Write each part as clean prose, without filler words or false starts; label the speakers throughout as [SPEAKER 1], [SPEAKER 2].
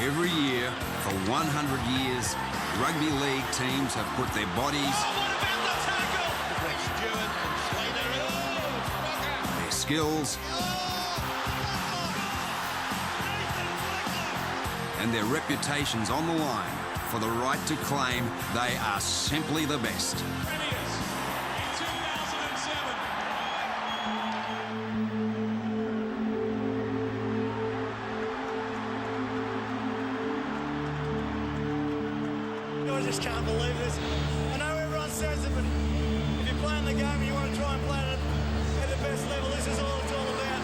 [SPEAKER 1] Every year, for 100 years, rugby league teams have put their bodies, their skills, and their reputations on the line for the right to claim they are simply the best.
[SPEAKER 2] I just can't believe this. I know everyone says it, but if you're playing the game and you want to try and play it at the best level, this is all it's all about.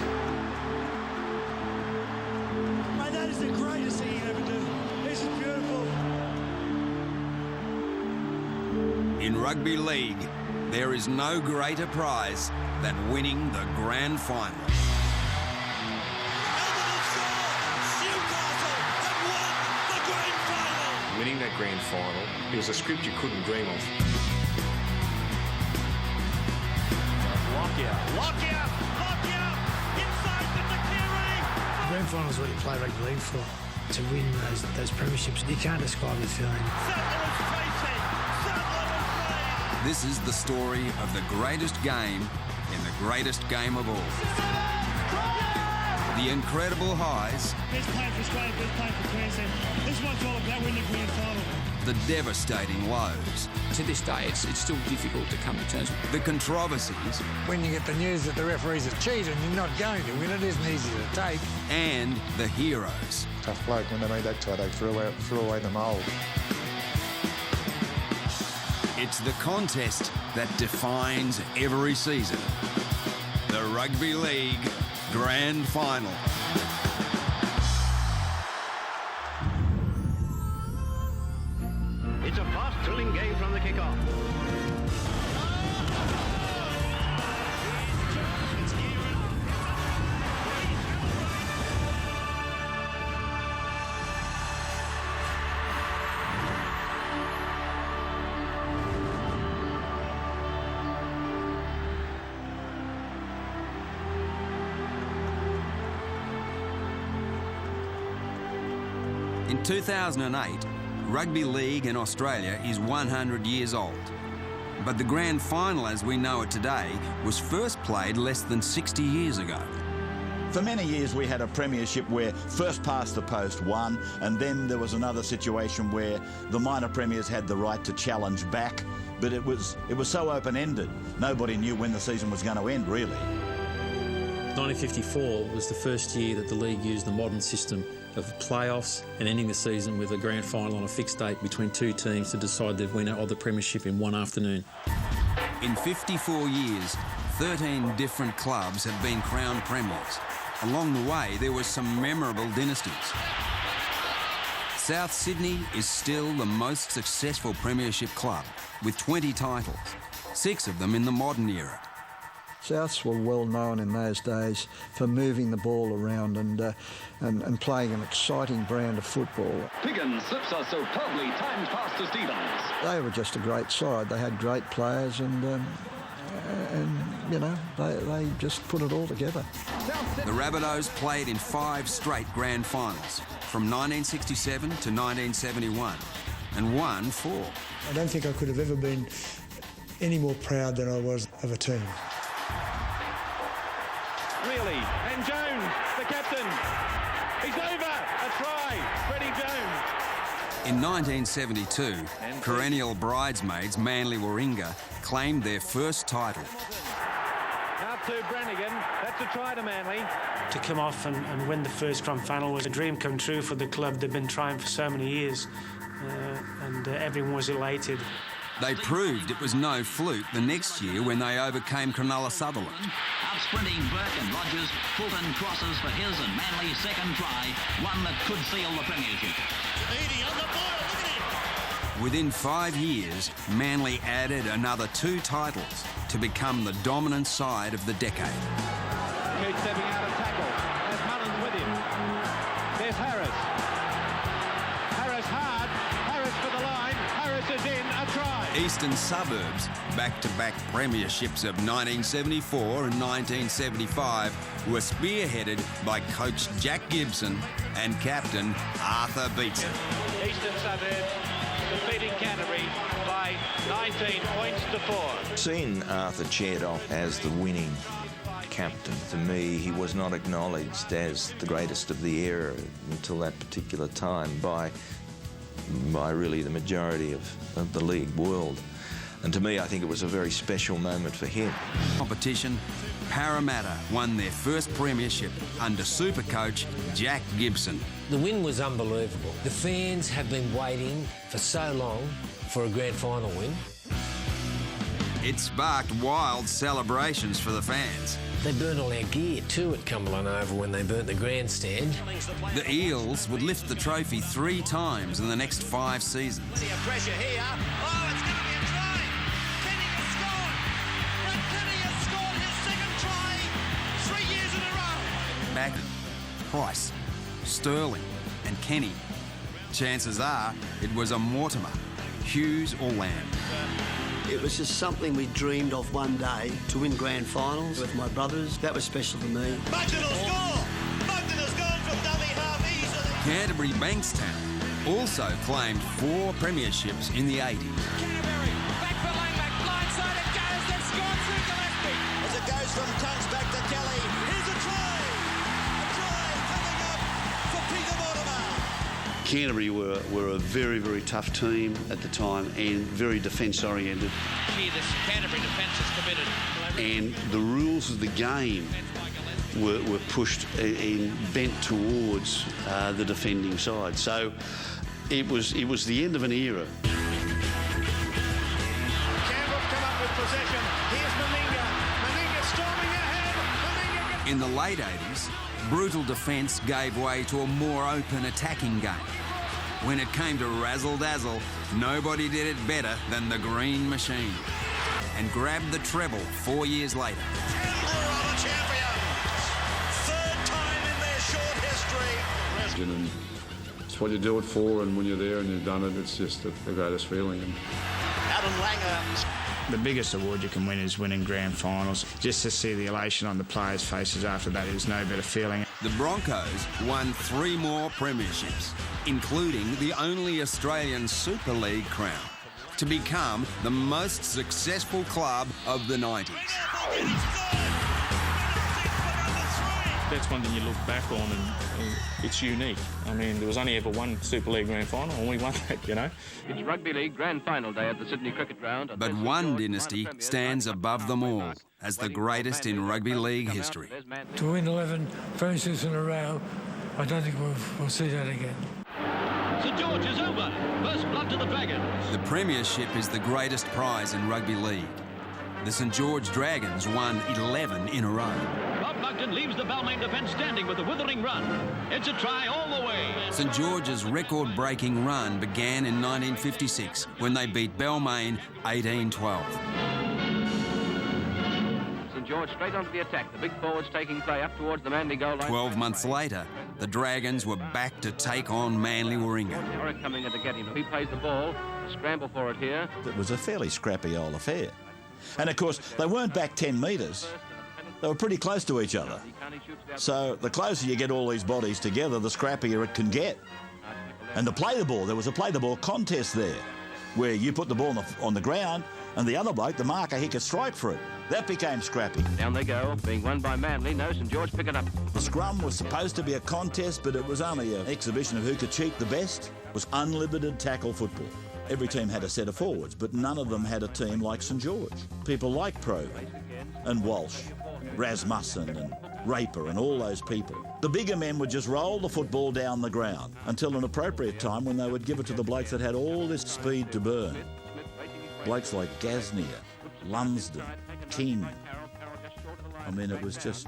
[SPEAKER 2] Mate, that is the greatest thing you can ever do. This is beautiful.
[SPEAKER 1] In rugby league, there is no greater prize than winning the grand final.
[SPEAKER 3] Winning that grand final, it was a script you couldn't dream of.
[SPEAKER 2] Lockout, inside the clearing.
[SPEAKER 4] Grand final is what you play rugby league for, to win those premierships. You can't describe the feeling.
[SPEAKER 1] This is the story of the greatest game in the greatest game of all. The incredible highs.
[SPEAKER 2] Best player for Australia, best player for Queensland. This is what it's all about, winning the grand final.
[SPEAKER 1] The devastating lows.
[SPEAKER 5] To this day, it's still difficult to come to terms with.
[SPEAKER 1] The controversies.
[SPEAKER 6] When you get the news that the referees have cheated and you're not going to win, it isn't easy to take.
[SPEAKER 1] And the heroes.
[SPEAKER 7] Tough bloke. When they made that try, they threw away the mould.
[SPEAKER 1] It's the contest that defines every season. The Rugby League Grand Final.
[SPEAKER 8] It's a fast, thrilling game from the kick-off.
[SPEAKER 1] In 2008, rugby league in Australia is 100 years old. But the grand final as we know it today was first played less than 60 years ago.
[SPEAKER 9] For many years we had a premiership where first past the post won, and then there was another situation where the minor premiers had the right to challenge back, but it was so open-ended. Nobody knew when the season was going to end, really.
[SPEAKER 10] 1954 was the first year that the league used the modern system of playoffs and ending the season with a grand final on a fixed date between two teams to decide the winner of the premiership in one afternoon.
[SPEAKER 1] In 54 years, 13 different clubs have been crowned premiers. Along the way, there were some memorable dynasties. South Sydney is still the most successful premiership club, with 20 titles, 6 of them in the modern era.
[SPEAKER 11] Souths were well known in those days for moving the ball around and playing an exciting brand of football.
[SPEAKER 8] Piggins slips us superbly timed past to Stevens.
[SPEAKER 11] They were just a great side. They had great players and you know, they just put it all together.
[SPEAKER 1] The Rabbitohs played in 5 straight grand finals, from 1967 to 1971, and won 4.
[SPEAKER 4] I don't think I could have ever been any more proud than I was of a team.
[SPEAKER 8] Really, and Jones, the captain. He's over, a try, Freddie Jones.
[SPEAKER 1] In 1972, perennial bridesmaids Manly Warringah claimed their first title.
[SPEAKER 8] Out to Brannigan, that's a try to Manly.
[SPEAKER 4] To come off and win the first grand final was a dream come true for the club. They've been trying for so many years, and everyone was elated.
[SPEAKER 1] They proved it was no fluke the next year when they overcame Cronulla Sutherland.
[SPEAKER 12] Out-sprinting Burke and Rogers, Fulton crosses for his and Manly's second try, one that could seal the premiership.
[SPEAKER 2] On the boil, look at him.
[SPEAKER 1] Within 5 years, Manly added another 2 titles to become the dominant side of the decade.
[SPEAKER 8] Coote stepping out of tackle. There's Mullins with him. There's Harris. Harris hard. Harris for the line. Harris This is in a try.
[SPEAKER 1] Eastern Suburbs' back-to-back premierships of 1974 and 1975 were spearheaded by coach Jack Gibson and captain Arthur Beetson.
[SPEAKER 8] Eastern Suburbs defeating Canterbury by 19 points to 4.
[SPEAKER 13] Seeing Arthur chaired off as the winning captain, to me, he was not acknowledged as the greatest of the era until that particular time by really the majority of the league world. And to me, I think it was a very special moment for him.
[SPEAKER 1] Competition, Parramatta won their first premiership under super coach Jack Gibson.
[SPEAKER 14] The win was unbelievable. The fans have been waiting for so long for a grand final win.
[SPEAKER 1] It sparked wild celebrations for the fans.
[SPEAKER 14] They burnt all our gear too at Cumberland Oval when they burnt the grandstand.
[SPEAKER 1] The Eels would lift the trophy 3 times in the next 5 seasons.
[SPEAKER 2] See a pressure here. Oh, it's going to be a try. Kenny has scored. Brett Kenny has scored his second try 3 years in a row.
[SPEAKER 1] Back Price, Sterling and Kenny. Chances are it was a Mortimer, Hughes or Lamb.
[SPEAKER 15] It was just something we dreamed of one day, to win grand finals with my brothers. That was special to me.
[SPEAKER 2] Moncton will score. Moncton has gone from dummy half easily.
[SPEAKER 1] Canterbury Bankstown also claimed 4 premierships in the 80s.
[SPEAKER 2] Canterbury, back for Langback, blindside it goes, they've scored through Gillespie. As it goes from Tunks back to Kelly, here's a try! A try coming up for Peter Mortimer.
[SPEAKER 16] Canterbury were a very, very tough team at the time and very defence-oriented.
[SPEAKER 12] Gee, this Canterbury defence is committed.
[SPEAKER 16] And the rules of the game were pushed and bent towards the defending side. So it was the end of an era.
[SPEAKER 8] Campbell come up with possession. Here's Meninga. Meninga storming ahead.
[SPEAKER 1] In the late 80s, brutal defence gave way to a more open attacking game. When it came to razzle-dazzle, nobody did it better than the Green Machine. And grabbed the treble 4 years later.
[SPEAKER 2] Canberra are the champions. 3rd time in their short history.
[SPEAKER 17] And it's what you do it for, and when you're there and you've done it, it's just the greatest feeling.
[SPEAKER 2] Adam Langer.
[SPEAKER 18] The biggest award you can win is winning grand finals. Just to see the elation on the players' faces after that is no better feeling.
[SPEAKER 1] The Broncos won 3 more premierships, including the only Australian Super League crown, to become the most successful club of the 90s.
[SPEAKER 19] That's one thing you look back on and it's unique. I mean, there was only ever one Super League grand final and we won that, you know.
[SPEAKER 20] It's Rugby League grand final day at the Sydney Cricket Ground.
[SPEAKER 1] But one dynasty stands above them all as the greatest in rugby league history.
[SPEAKER 21] To win 11 premierships in a row, I don't think we'll see that again.
[SPEAKER 12] St George is over. First blood to the Dragons.
[SPEAKER 1] The premiership is the greatest prize in rugby league. The St George Dragons won 11 in a row.
[SPEAKER 12] Bob Moncton leaves the Balmain defence standing with a withering run. It's a try all the way.
[SPEAKER 1] St George's record-breaking run began in 1956 when they beat Balmain 18-12.
[SPEAKER 20] St George straight onto the attack. The big forwards taking play up towards the Manly goal line.
[SPEAKER 1] 12 months later, the Dragons were back to take on Manly Warringah.
[SPEAKER 20] Warwick coming in to get him. He plays the ball. A scramble for it here.
[SPEAKER 9] It was a fairly scrappy old affair. And of course, they weren't back 10 metres. They were pretty close to each other. So the closer you get all these bodies together, the scrappier it can get. And to play the ball, there was a play the ball contest there, where you put the ball on the ground and the other bloke, the marker, he could strike for it. That became scrappy.
[SPEAKER 20] Down they go, being won by Manly. No, St George pick it up.
[SPEAKER 9] The scrum was supposed to be a contest, but it was only an exhibition of who could cheat the best. It was unlimited tackle football. Every team had a set of forwards, but none of them had a team like St George. People like Provan and Walsh, Rasmussen and Raper and all those people. The bigger men would just roll the football down the ground until an appropriate time when they would give it to the blokes that had all this speed to burn. Blokes like Gasnier, Lumsden, King. I mean, it was just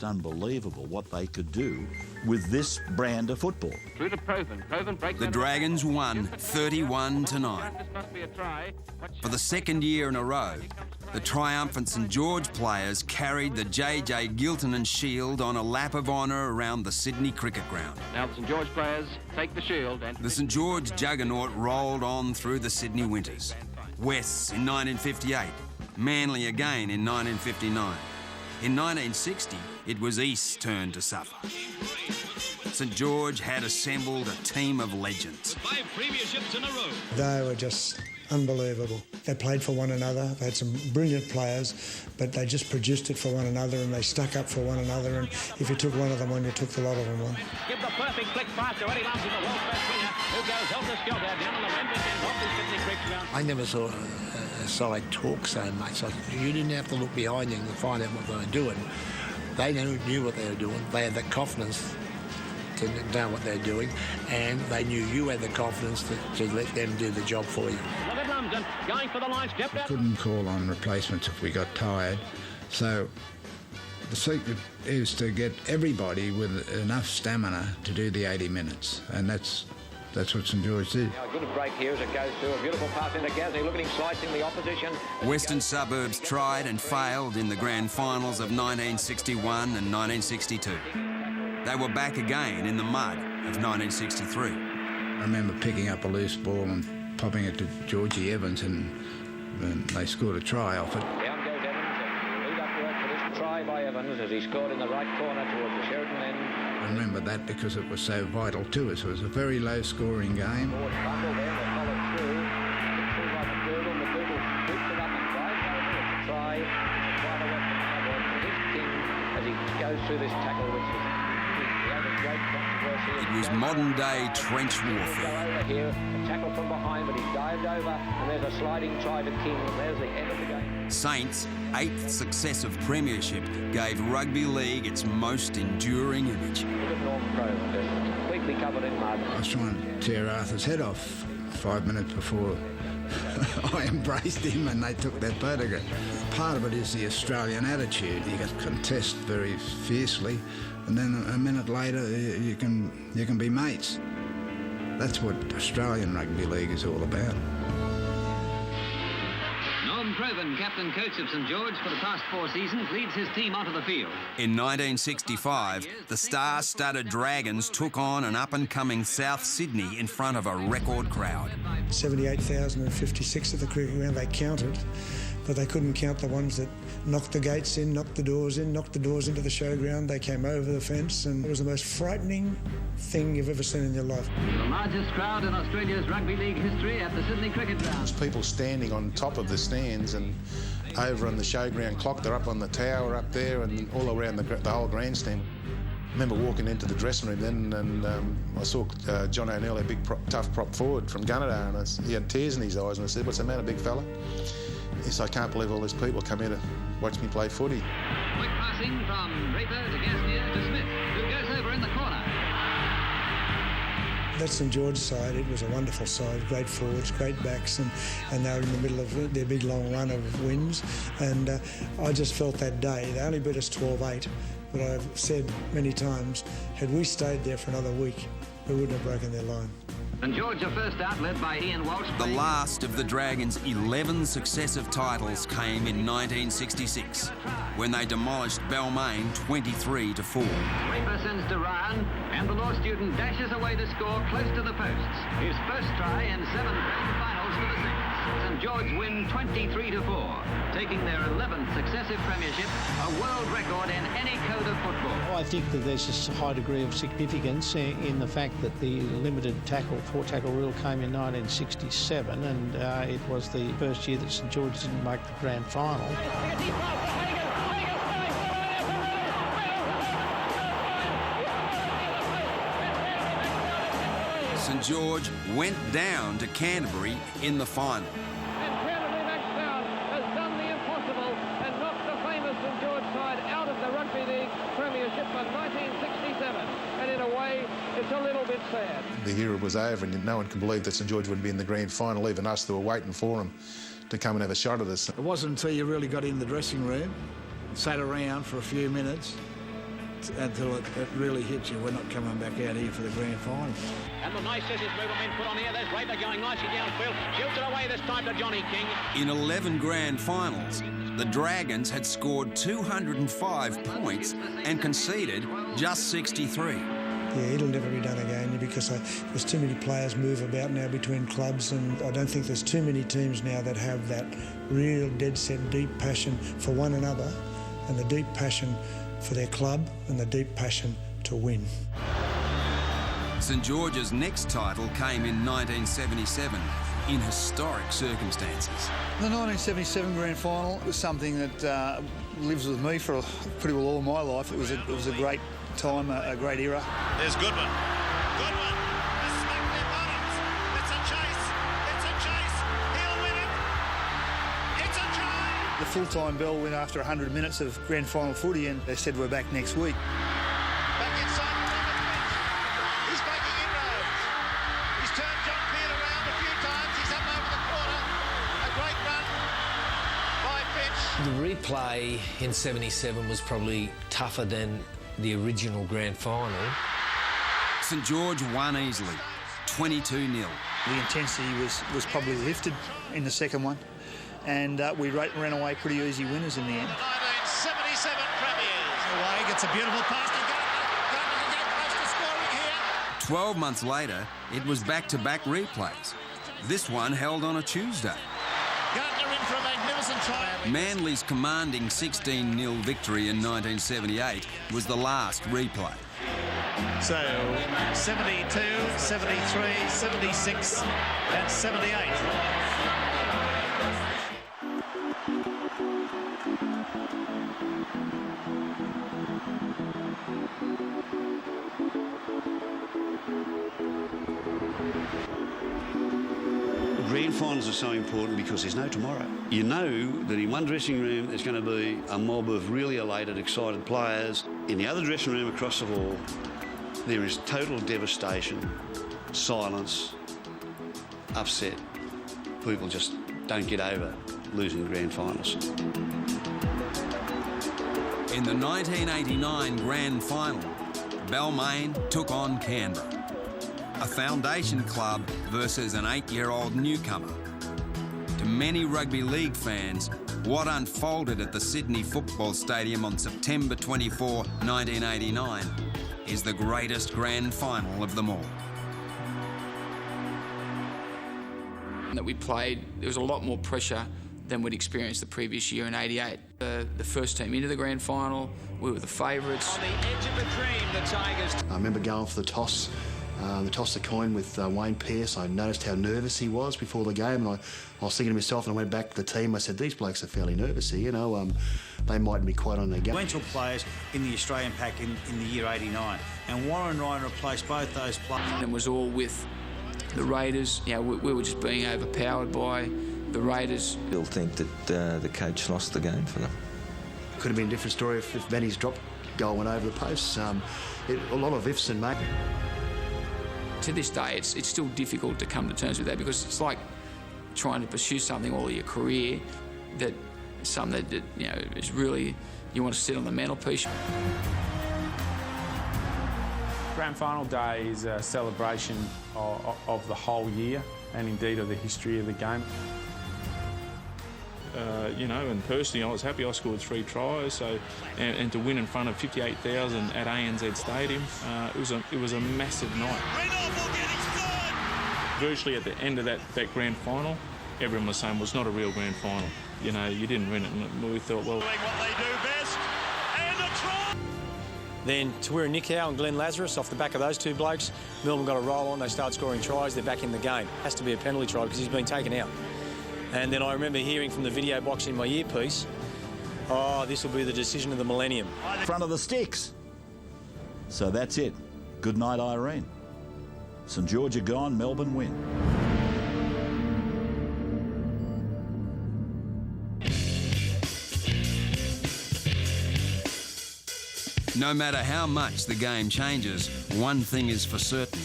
[SPEAKER 9] unbelievable what they could do with this brand of football.
[SPEAKER 20] Through to Provan. Provan breaks.
[SPEAKER 1] The Dragons won 31-9. For the second year in a row, the triumphant St George players carried the J.J. Giltinan shield on a lap of honour around the Sydney cricket ground.
[SPEAKER 20] Now the St George players take the shield and...
[SPEAKER 1] The St George juggernaut rolled on through the Sydney winters. Wests in 1958, Manly again in 1959. In 1960, it was East's turn to suffer. St George had assembled a team of legends.
[SPEAKER 2] 5 premierships in a row.
[SPEAKER 6] They were just unbelievable. They played for one another. They had some brilliant players, but they just produced it for one another and they stuck up for one another. And if you took one of them on, you took the lot of them on.
[SPEAKER 2] Give the perfect flick pass to Eddie Lumsden, the world's best winger, who goes helter-skelter down on the Randwick end of the Sydney Cricket ground.
[SPEAKER 14] I never saw a side talk so much. You didn't have to look behind you to find out what they were doing. They knew what they were doing. They had the confidence to know what they're doing, and they knew you had the confidence to let them do the job for you.
[SPEAKER 2] Look at Lumsden going for the line, stepped out.
[SPEAKER 7] Couldn't call on replacements if we got tired. So the secret is to get everybody with enough stamina to do the 80 minutes, and that's what St George did.
[SPEAKER 20] Now a good break here as it goes through. A beautiful pass into Gasney. Look at him slicing the opposition.
[SPEAKER 1] Western Suburbs tried and failed in the grand finals of 1961 and 1962. They were back again in the mud of 1963.
[SPEAKER 7] I remember picking up a loose ball and popping it to Georgie Evans, and they scored a try off it.
[SPEAKER 20] Down goes Evans, and lead up work for this try by Evans as he scored in the right corner towards the Sheridan end.
[SPEAKER 7] I remember that because it was so vital to us. It was a very low-scoring game.
[SPEAKER 20] Bundle there, they followed through. Through by McDougall. McDougall scoops it up and drives over. It's a try. Quite a weapon cover for his king as he goes through this tackle, which is the other great controversy.
[SPEAKER 1] It was modern-day trench warfare.
[SPEAKER 20] Over here, a tackle from behind, but he dived over, and there's a sliding try to King. There's the end of the game.
[SPEAKER 1] Saints' 8th successive premiership gave rugby league its most enduring image.
[SPEAKER 20] Look at Norm Crowe, just completely covered in mud.
[SPEAKER 7] I was trying to tear Arthur's head off 5 minutes before I embraced him and they took that photograph. Part of it is the Australian attitude. You get contest very fiercely, and then a minute later you can be mates. That's what Australian rugby league is all about.
[SPEAKER 12] Norm Craven, captain-coach of St George for the past 4 seasons, leads his team onto the field.
[SPEAKER 1] In 1965, the star-studded Dragons took on an up-and-coming South Sydney in front of a record crowd.
[SPEAKER 6] 78,056 at the cricket ground, they counted, but they couldn't count the ones that knocked the gates in, knocked the doors into the showground. They came over the fence, and it was the most frightening thing you've ever seen in your life.
[SPEAKER 12] The largest crowd in Australia's rugby league history at the Sydney Cricket Ground.
[SPEAKER 3] There's people standing on top of the stands and over on the showground clock. They're up on the tower up there and all around the whole grandstand. I remember walking into the dressing room then, and I saw John O'Neill, a big tough prop forward from Gunnedah, and he had tears in his eyes, and I said, "What's the matter, big fella?" He said, "I can't believe all these people come here to watch me play footy."
[SPEAKER 12] Quick passing from Draper to Gasnier to Smith, who goes over in the corner.
[SPEAKER 6] That St George side, it was a wonderful side, great forwards, great backs, and they were in the middle of their big long run of wins. And I just felt that day, they only beat us 12-8, but I've said many times, had we stayed there for another week, we wouldn't have broken their line.
[SPEAKER 12] And Georgia first out, led by Ian Walsh.
[SPEAKER 1] The last of the Dragons' 11 successive titles came in 1966, when they demolished Balmain 23-4.
[SPEAKER 12] Draper sends to Ryan, and the law student dashes away to score close to the posts. His first try in 7 grand finals for the Saints. St George win 23-4, taking their 11th successive premiership, a world record in any code of football.
[SPEAKER 22] I think that there's a high degree of significance in the fact that the limited tackle, 4-tackle rule came in 1967, and it was the first year that St George didn't make the grand final.
[SPEAKER 1] St George went down to Canterbury in the final.
[SPEAKER 8] And Canterbury Maxtown has done the impossible and knocked the famous St George side out of the Rugby League Premiership of 1967. And in a way, it's a little bit sad.
[SPEAKER 3] The era was over and no one could believe that St George would be in the grand final, even us that were waiting for them to come and have a shot at us.
[SPEAKER 11] It wasn't until you really got in the dressing room, sat around for a few minutes, until it really hit you, we're not coming back out here for the grand final.
[SPEAKER 2] And the nice scissors move have been put on here. There's Draper going nicely downfield. Shoots it away this time to Johnny King.
[SPEAKER 1] In 11 grand finals, the Dragons had scored 205 points and conceded just 63.
[SPEAKER 6] Yeah, it'll never be done again because there's too many players move about now between clubs, and I don't think there's too many teams now that have that real dead-set deep passion for one another and the deep passion for their club and the deep passion to win.
[SPEAKER 1] St George's next title came in 1977 in historic circumstances.
[SPEAKER 11] The 1977 grand final was something that lives with me for pretty well all my life. It was a great time, a great era.
[SPEAKER 2] There's Goodwin. Goodwin has smacked their bottoms. It's a chase. It's a chase. He'll win it. It's a try.
[SPEAKER 11] The full-time bell went after 100 minutes of grand final footy, and they said we're back next week.
[SPEAKER 2] Back inside the bench. He's making inroads. He's turned John Peart around a few times. He's up over the corner. A great run by Finch.
[SPEAKER 5] The replay in 77 was probably tougher than the original grand final.
[SPEAKER 1] St George won easily, 22-0.
[SPEAKER 11] The intensity was probably lifted in the second one, and we ran away pretty easy winners in the end.
[SPEAKER 2] 1977 premiers. Away gets a beautiful pass to Gardner. Close to scoring here.
[SPEAKER 1] 12 months later, it was back-to-back replays. This one held on a Tuesday.
[SPEAKER 2] Gardner in for a magnificent try.
[SPEAKER 1] Manly's commanding 16-0 victory in 1978 was the last replay.
[SPEAKER 2] So, 72, 73, 76 and 78.
[SPEAKER 16] Grand finals are so important because there's no tomorrow. You know that in one dressing room there's going to be a mob of really elated, excited players. In the other dressing room across the hall, there is total devastation, silence, upset. People just don't get over losing grand finals.
[SPEAKER 1] In the 1989 grand final, Balmain took on Canberra. A foundation club versus an 8-year-old newcomer. To many rugby league fans, what unfolded at the Sydney Football Stadium on September 24, 1989 is the greatest grand final of them all.
[SPEAKER 10] That we played, there was a lot more pressure than we'd experienced the previous year in 88. The first team into the grand final, we were the favourites.
[SPEAKER 2] On the edge of the dream, the Tigers.
[SPEAKER 23] I remember going for the toss the coin with Wayne Pearce. I noticed how nervous he was before the game, and I was thinking to myself, and I went back to the team, I said, these blokes are fairly nervous here, you know, they mightn't be quite on their game.
[SPEAKER 24] We took players in the Australian pack in the year 89, and Warren Ryan replaced both those players.
[SPEAKER 10] And it was all with the Raiders. You know, we were just being overpowered by the Raiders.
[SPEAKER 13] You'll think that the coach lost the game for them.
[SPEAKER 23] Could have been a different story if Benny's drop goal went over the posts. A lot of ifs and maybes.
[SPEAKER 10] To this day, it's still difficult to come to terms with that, because it's like trying to pursue something all your career that something that you know is really you want to sit on the mantelpiece.
[SPEAKER 25] Grand Final Day is a celebration of the whole year and indeed of the history of the game.
[SPEAKER 19] You know, and personally I was happy I scored 3 tries, so and to win in front of 58,000 at ANZ Stadium, it was a massive night. Virtually at the end of that grand final, everyone was saying, well, it's not a real grand final. You know, you didn't win it, and we thought, well...
[SPEAKER 2] Doing what they do best, and a try!
[SPEAKER 26] Then Tawira Nicow and Glenn Lazarus, off the back of those two blokes, Melbourne got a roll on, they started scoring tries, they're back in the game. Has to be a penalty try because he's been taken out. And then I remember hearing from the video box in my earpiece, oh, this will be the decision of the millennium.
[SPEAKER 9] Front of the sticks. So that's it. Good night, Irene. St George are gone, Melbourne win.
[SPEAKER 1] No matter how much the game changes, one thing is for certain.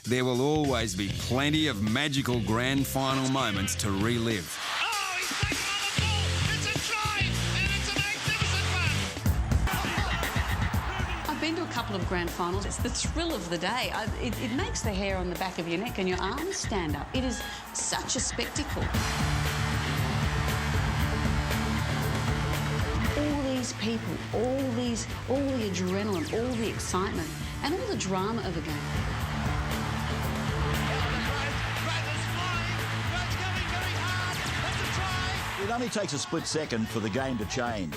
[SPEAKER 1] There will always be plenty of magical grand final moments to relive.
[SPEAKER 2] Oh, he's taken on the ball. It's a try, and it's a magnificent one.
[SPEAKER 27] I've been to a couple of grand finals. It's the thrill of the day. It makes the hair on the back of your neck and your arms stand up. It is such a spectacle. these people, all the adrenaline, all the excitement, and all the drama of a game.
[SPEAKER 9] It only takes a split second for the game to change,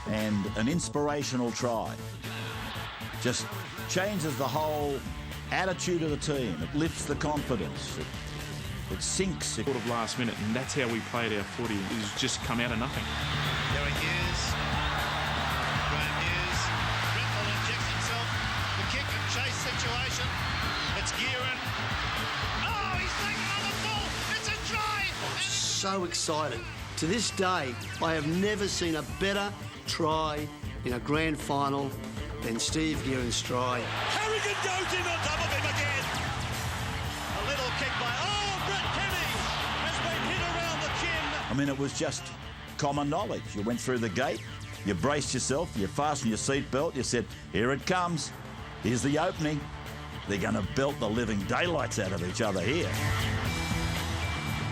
[SPEAKER 9] and an inspirational try just changes the whole attitude of the team. It lifts the confidence. It sinks.
[SPEAKER 19] Sort of last minute, and that's how we played our footy. It's just come out of nothing.
[SPEAKER 2] Derek Hughes, Graham Hughes, Brentford injects himself. The kick and chase situation. It's Gearan. Oh, he's taken on the ball. It's a try.
[SPEAKER 23] So excited. To this day, I have never seen a better try in a grand final than Steve Gearan's try.
[SPEAKER 2] Harrigan goes in on top of him again. A little kick by, Brett Kenny has been hit around the chin.
[SPEAKER 9] I mean, it was just common knowledge. You went through the gate, you braced yourself, you fastened your seatbelt, you said, here it comes. Here's the opening. They're going to belt the living daylights out of each other here.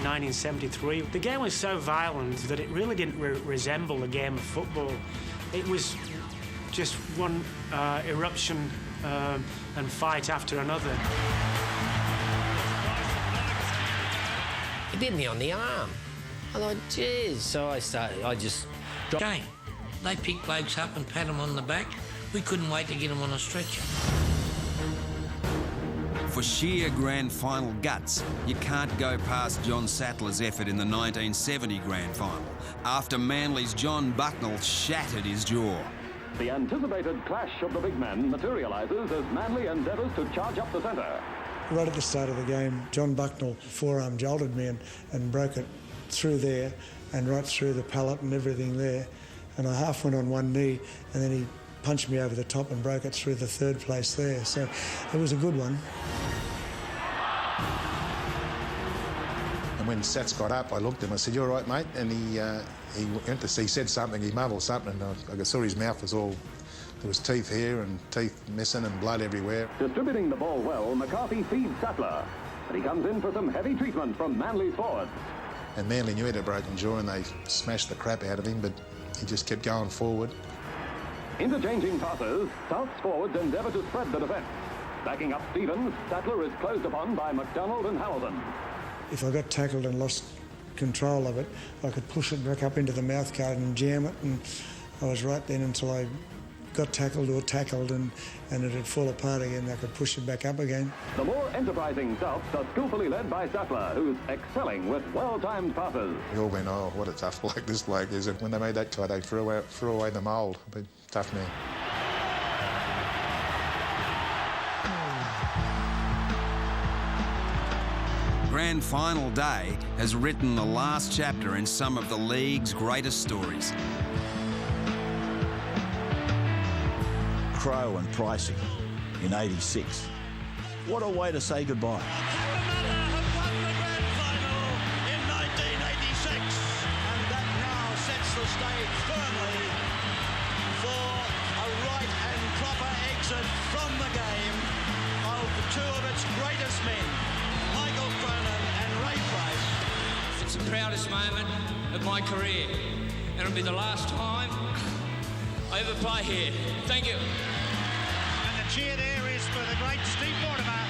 [SPEAKER 4] 1973. The game was so violent that it really didn't resemble a game of football. It was just one eruption and fight after another.
[SPEAKER 5] He bit me on the arm. I thought, geez. So I just...
[SPEAKER 14] Okay, they picked blokes up and pat them on the back. We couldn't wait to get them on a stretcher.
[SPEAKER 1] For sheer grand final guts, you can't go past John Sattler's effort in the 1970 grand final, after Manly's John Bucknell shattered his jaw.
[SPEAKER 15] The anticipated clash of the big men materialises as Manly endeavours to charge up the centre.
[SPEAKER 6] Right at the start of the game, John Bucknell forearm jolted me and broke it through there and right through the palate and everything there. And I half went on one knee, and then he punched me over the top and broke it through the third place there. So it was a good one.
[SPEAKER 3] And when Sats got up, I looked at him, I said, "You all right, mate?" And he said something, he mumbled something, and I saw his mouth was all, there was teeth here and teeth missing and blood everywhere.
[SPEAKER 15] Distributing the ball well, McCarthy feeds Sattler, and he comes in for some heavy treatment from Manly's forwards.
[SPEAKER 3] And Manly knew he had a broken jaw and they smashed the crap out of him, but he just kept going forward.
[SPEAKER 15] Interchanging passes, South's forwards endeavour to spread the defence. Backing up Stevens, Sattler is closed upon by McDonald and Hamilton.
[SPEAKER 6] If I got tackled and lost control of it, I could push it back up into the mouth guard and jam it, and I was right then until I got tackled or tackled and it'd fall apart again. I could push it back up again.
[SPEAKER 15] The more enterprising Souths are skillfully led by Sattler, who's excelling with well-timed passes.
[SPEAKER 3] We all went, oh, what a tough bloke this bloke is. And when they made that try, they threw away the mould. But tough man.
[SPEAKER 1] Grand Final Day has written the last chapter in some of the league's greatest stories.
[SPEAKER 9] Crow and Pricey in '86. What a way to say goodbye.
[SPEAKER 2] In 1986, and that now sets the stage firmly for a right and proper exit from the game of two of its greatest men, Michael Cronin and Ray Price.
[SPEAKER 14] It's the proudest moment of my career, and it'll be the last time I ever play here. Thank you.
[SPEAKER 2] And the cheer there is for the great Steve Mortimer,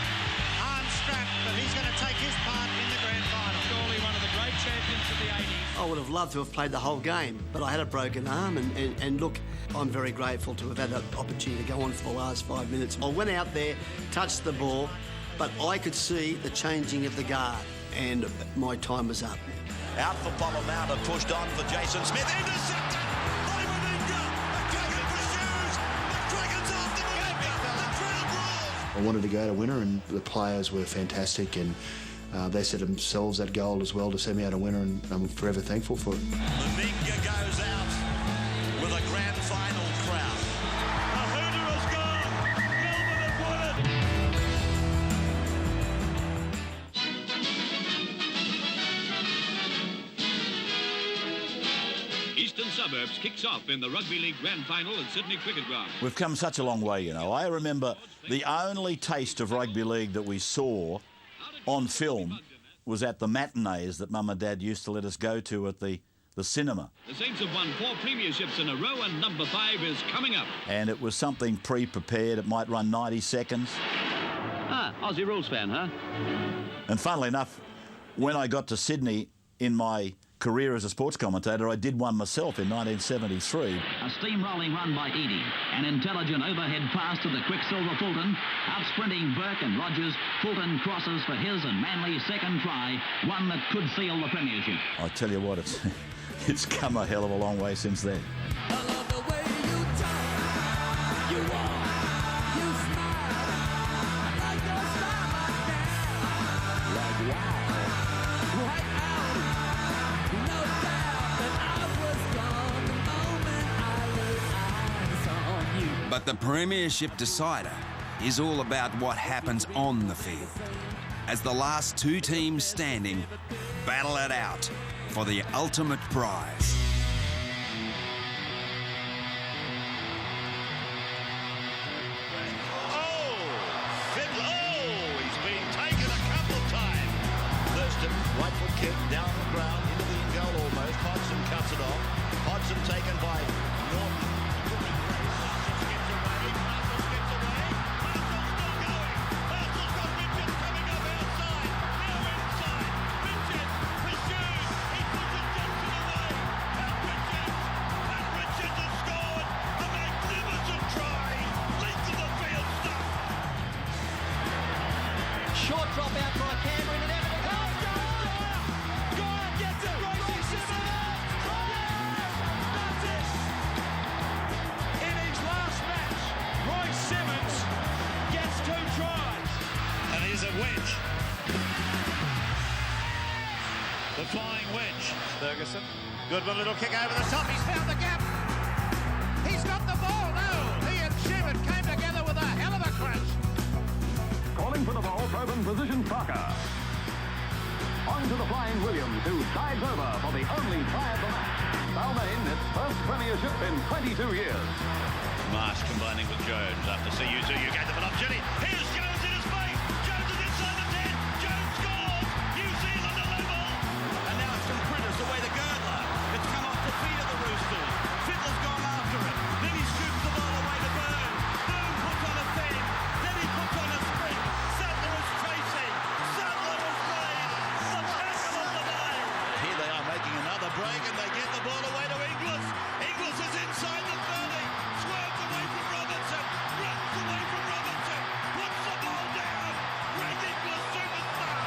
[SPEAKER 2] unstrapped, but he's going to take his part in the grand final. Surely one of the great champions of the 80s.
[SPEAKER 23] I would have loved to have played the whole game, but I had a broken arm, and look, I'm very grateful to have had that opportunity to go on for the last 5 minutes. I went out there, touched the ball, but I could see the changing of the guard, and my time was up.
[SPEAKER 2] Out for Polomouta, pushed on for Jason Smith, intercepted by Meninga. McGregor pursues, McGregor's off the Meninga, the crowd roars.
[SPEAKER 23] I wanted to go to winner, and the players were fantastic, and they set themselves that goal as well to send me out a winner, and I'm forever thankful for it.
[SPEAKER 2] Meninga goes out with a grand final crowd. A hooter has gone. Melbourne have won
[SPEAKER 17] it. Eastern Suburbs kicks off in the Rugby League Grand Final at Sydney Cricket Ground.
[SPEAKER 9] We've come such a long way, you know. I remember the only taste of rugby league that we saw on film was at the matinees that Mum and Dad used to let us go to at the the cinema.
[SPEAKER 17] The Saints have won 4 premierships in a row, and number 5 is coming up.
[SPEAKER 9] And it was something pre-prepared. It might run 90 seconds.
[SPEAKER 17] Ah, Aussie rules fan, huh?
[SPEAKER 9] And funnily enough, when I got to Sydney in my career as a sports commentator, I did one myself in 1973.
[SPEAKER 7] A steamrolling run by Eadie. An intelligent overhead pass to the Quicksilver Fulton. Out-sprinting Burke and Rogers. Fulton crosses for his and Manly's second try. One that could seal the premiership.
[SPEAKER 9] I tell you what, it's come a hell of a long way since then.
[SPEAKER 1] But the premiership decider is all about what happens on the field, as the last 2 teams standing battle it out for the ultimate prize.
[SPEAKER 2] He's been taken a couple of times.
[SPEAKER 9] Thurston, right foot kick, down the ground, into the goal almost. Hodgson cuts it off. Hodgson taken by Norton.
[SPEAKER 2] Short drop out by Cameron and out of the goal. Goal gets it. Royce Simmons. That's it. In his last match, Royce Simmons gets 2 tries. And here's a wedge. The flying wedge. Ferguson. Goodman, little kick over the top. He's found the gap. He's got the ball. No. He and Shevin came together with a hell of a crash.
[SPEAKER 15] Calling for the ball, Probin position Parker. On to the flying Williams, who sides over for the only try of the match. Balmain, its first premiership in 22 years.
[SPEAKER 2] Marsh combining with Jones. After CU2, you gave them an opportunity. Here's Jones in his face. Jones is inside the 10. Jones scores. New Zealand are level. And now it's from Critters away to Girdler. It's come off the feet of the Roosters. Fittler's gone after it. Then he scoops the ball away to Byrne. Byrne puts on a 10. Then he puts on a sprint. Sadler is chasing. Sadler is playing. The tackle of the day. Here they are making another break, and they get the ball away to Inglis. Inglis is inside the 30. Swerves away from Robertson. Runs away from Robertson. Puts the ball down. Greg Inglis, superstar.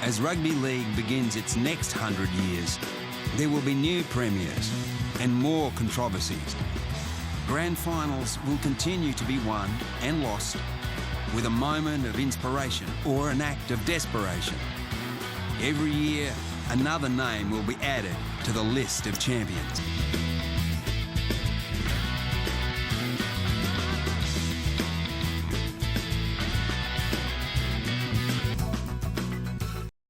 [SPEAKER 1] As rugby league begins its next 100 years, there will be new premiers and more controversies. Grand finals will continue to be won and lost with a moment of inspiration or an act of desperation. Every year, another name will be added to the list of champions.